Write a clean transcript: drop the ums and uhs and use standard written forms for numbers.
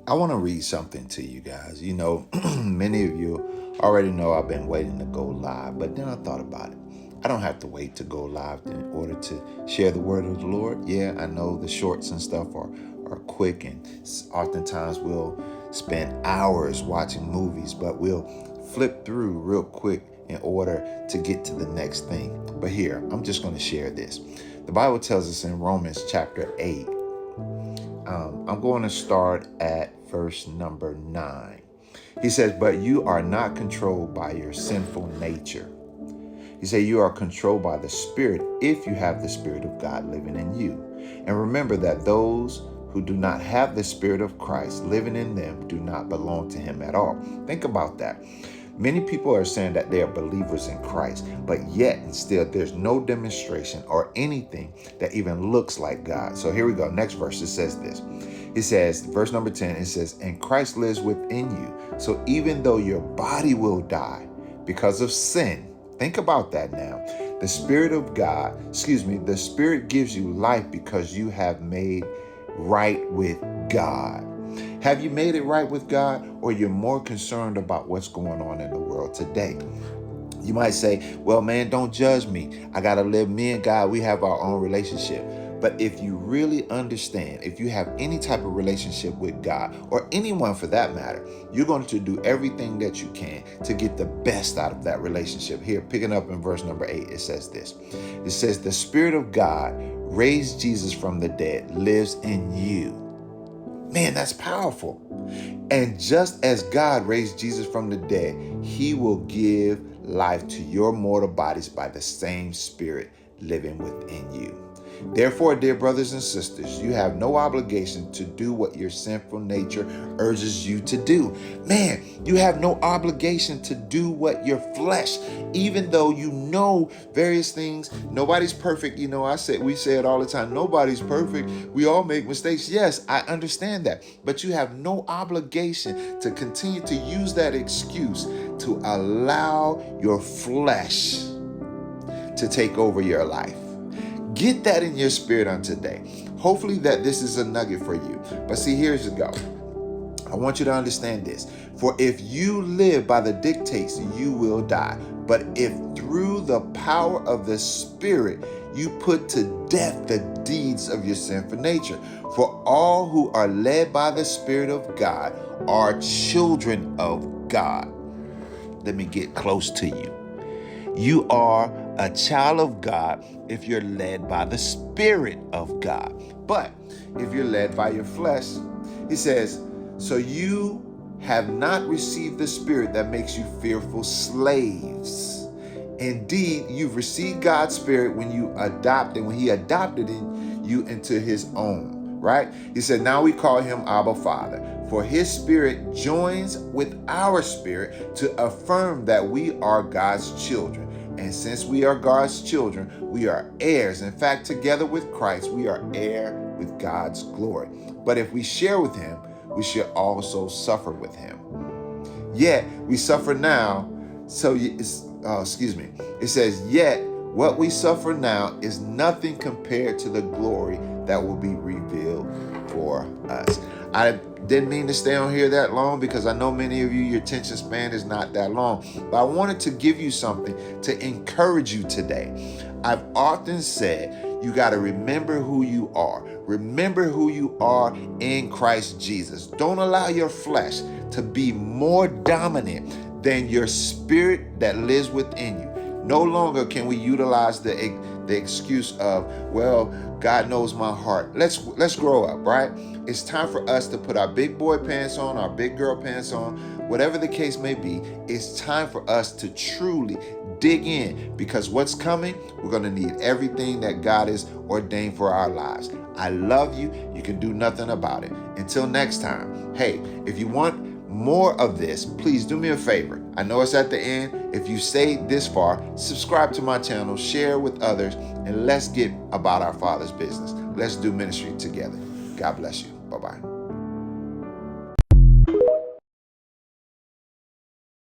I want to read something to you guys. You know, many of you already know I've been waiting to go live, but then I thought about it. I don't have to wait to go live in order to share the word of the Lord. Yeah, I know the shorts and stuff are quick, and oftentimes we'll spend hours watching movies, but we'll flip through real quick in order to get to the next thing. But here, I'm just going to share this. The Bible tells us in Romans chapter 8. I'm going to start at verse number 9. He says, but you are not controlled by your sinful nature. He said, you are controlled by the Spirit if you have the Spirit of God living in you. And remember that those who do not have the Spirit of Christ living in them do not belong to him at all. Think about that. Many people are saying that they are believers in Christ, but yet and still there's no demonstration or anything that even looks like God. So here we go. Next verse, it says this. It says, verse number 10, it says, and Christ lives within you. So even though your body will die because of sin, think about that now. The Spirit of God, the Spirit gives you life because you have made right with God. Have you made it right with God, or you're more concerned about what's going on in the world today? You might say, well, man, don't judge me. I got to live, me and God, we have our own relationship. But if you really understand, if you have any type of relationship with God, or anyone for that matter, you're going to do everything that you can to get the best out of that relationship. Here, picking up in verse number 8, it says this. It says, the Spirit of God raised Jesus from the dead, lives in you. Man, that's powerful. And just as God raised Jesus from the dead, he will give life to your mortal bodies by the same Spirit living within you. Therefore, dear brothers and sisters, you have no obligation to do what your sinful nature urges you to do. Man, you have no obligation to do what your flesh, even though you know various things. Nobody's perfect. You know, we say it all the time. Nobody's perfect. We all make mistakes. Yes, I understand that. But you have no obligation to continue to use that excuse to allow your flesh to take over your life. Get that in your spirit on today. Hopefully that this is a nugget for you. But see, here's the go. I want you to understand this. For if you live by the dictates, you will die. But if through the power of the Spirit, you put to death the deeds of your sinful nature. For all who are led by the Spirit of God are children of God. Let me get close to you. You are a child of God if you're led by the Spirit of God. But if you're led by your flesh, he says, so you have not received the Spirit that makes you fearful slaves. Indeed, you've received God's Spirit when he adopted you into his own, right? He said, now we call him Abba Father. For his Spirit joins with our spirit to affirm that we are God's children. And since we are God's children, we are heirs. In fact, together with Christ, we are heir with God's glory. But if we share with him, we should also suffer with him. Yet we suffer now. It says, yet what we suffer now is nothing compared to the glory that will be revealed for us. I didn't mean to stay on here that long because I know many of you, your attention span is not that long. But I wanted to give you something to encourage you today. I've often said you got to remember who you are. Remember who you are in Christ Jesus. Don't allow your flesh to be more dominant than your spirit that lives within you. No longer can we utilize the excuse of, well, God knows my heart. Let's grow up, right? It's time for us to put our big boy pants on, our big girl pants on, whatever the case may be. It's time for us to truly dig in, because what's coming, we're going to need everything that God has ordained for our lives. I love you. You can do nothing about it. Until next time, hey, if you want more of this, please do me a favor. I know it's at the end. If you stayed this far, subscribe to my channel, share with others, and let's get about our Father's business. Let's do ministry together. God bless you. Bye-bye.